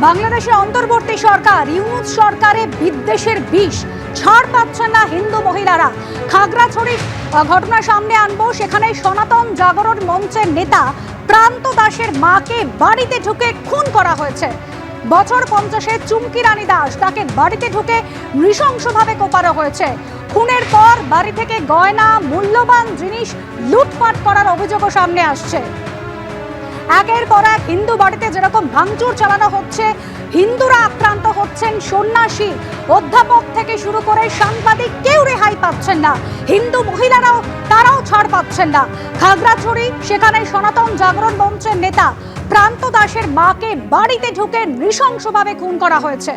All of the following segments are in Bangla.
বাংলাদেশে অন্তর্বর্তী সরকার ইউনূস সরকারে বিদ্বেষের বিষ, ছাড় পাচ্ছেন না হিন্দু মহিলারা। খাগড়াছড়ি ঘটনা সামনে আনবো, সেখানে সনাতন জাগরণ মঞ্চের নেতা প্রান্ত দাসের মাকে বাড়িতে ঢুকে খুন করা হয়েছে। বছর 50-এর চুমকি রানী দাস, তাকে বাড়িতে ঢুকে নৃশংসভাবে কোপানো হয়েছে। খুনের পর বাড়ি থেকে গয়না, মূল্যবান জিনিস লুটপাট করার অভিযোগও সামনে আসছে। একের পর এক হিন্দু বাড়িতে যেরকম ভাঙচুর চালানো হচ্ছে, হিন্দুরা আক্রান্ত হচ্ছেন, সন্ন্যাসী, অধ্যাপক থেকে শুরু করে সাংবাদিক কেউ রেহাই পাচ্ছেন না। হিন্দু মহিলারাও তারাও ছাড় পাচ্ছেন না। খাগড়াছড়ি, সেখানে সনাতন জাগরণ মঞ্চের নেতা প্রান্ত দাসের মাকে বাড়িতে ঢুকে নৃশংসভাবে খুন করা হয়েছে।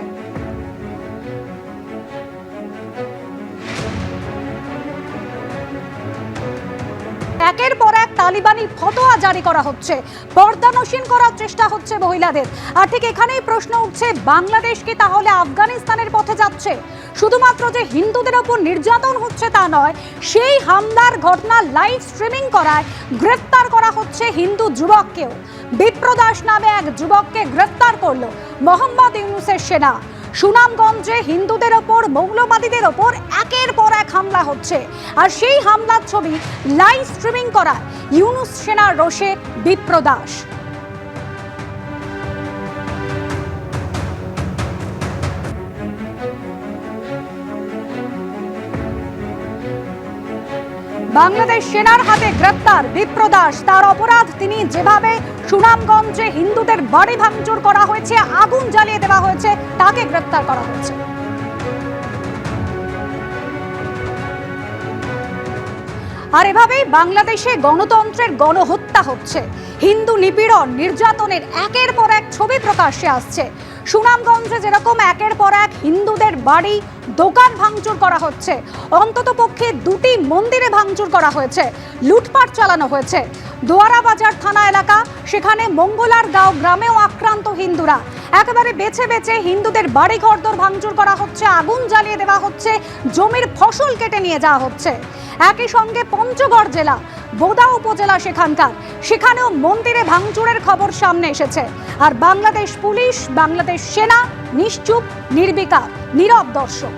একের পর এক তালিবানি ফতোয়া জারি করা হচ্ছে, পর্দানসীন করার চেষ্টা হচ্ছে মহিলাদের। আর ঠিক এখানেই প্রশ্ন উঠছে, বাংলাদেশ কি তাহলে আফগানিস্তানের পথে যাচ্ছে? শুধুমাত্র যে হিন্দুদের ওপর নির্যাতন হচ্ছে তা নয়, সেই হামলার ঘটনা লাইভ স্ট্রিমিং করায় গ্রেফতার করা হচ্ছে হিন্দু যুবককেও। বিপ্রদাস নামে এক যুবককে গ্রেফতার করলো মোহাম্মদ ইউনূসের সেনা। সুনামগঞ্জে হিন্দুদের ওপর, মৌলবাদীদের ওপর একের পর এক হামলা হচ্ছে, আর সেই হামলার ছবি লাইভ স্ট্রিমিং করা ইউনূস সেনার রোষে বিপ্রদাস। বাংলাদেশ সেনার হাতে গ্রেপ্তার বিপ্রদাস। তার অপরাধ, তিনি যেভাবে সুনামগঞ্জে হিন্দুদের বাড়ি ভাঙচুর করা হয়েছে, আগুন জ্বালিয়ে দেওয়া হয়েছে, তাকে গ্রেপ্তার করা হয়েছে। আর এভাবেই বাংলাদেশে গণতন্ত্রের গণহত্যা হচ্ছে, হিন্দু নিপীড়ন, নির্যাতনের একের পর এক ছবি প্রকাশ্যে আসছে। সুনামগঞ্জে যেরকম একের পর এক হিন্দুদের বাড়ি, দোকান ভাঙচুর করা হচ্ছে, অন্ততপক্ষে 2টি মন্দিরে ভাঙচুর করা হয়েছে, লুটপাট চালানো হয়েছে। দোয়ারা বাজার থানা এলাকা, সেখানে মঙ্গলার গাঁও গ্রামেও আক্রান্ত হিন্দুরা। একেবারে বেছে বেছে হিন্দুদের বাড়ি ঘরদোর ভাঙচুর করা হচ্ছে, আগুন জ্বালিয়ে দেওয়া হচ্ছে, জমির ফসল কেটে নিয়ে যাওয়া হচ্ছে। একই সঙ্গে পঞ্চগড় জেলা, বোদা উপজেলা সেখানেও মন্দিরে ভাঙচুরের খবর সামনে এসেছে। আর বাংলাদেশ পুলিশ, বাংলাদেশ সেনা নিশ্চুপ, নির্বিকার, নীরব দর্শক।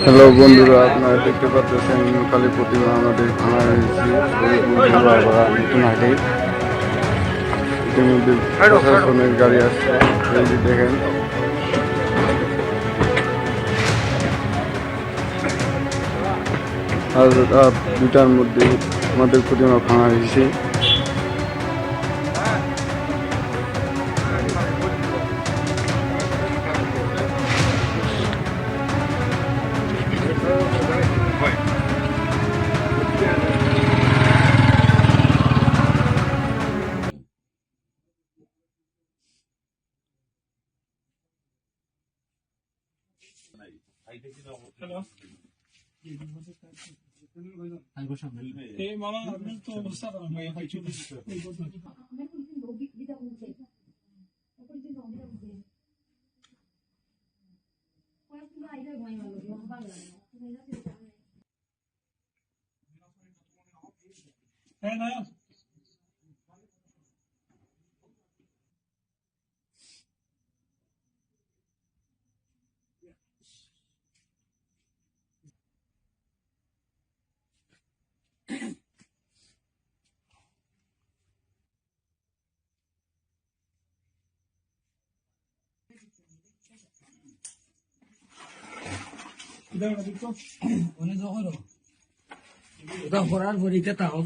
হ্যালো বন্ধুরা, আপনারা দেখতে পাচ্ছেন কালী প্রতিমা আমাদের থানায় নতুন হাটে। ইতিমধ্যে প্রশাসনের গাড়ি আসছে, দেখেন। আর 2টার মধ্যে আমাদের প্রতিমা ভাঙা হয়েছে। ওটা করার পরীক্ষা তা হোক।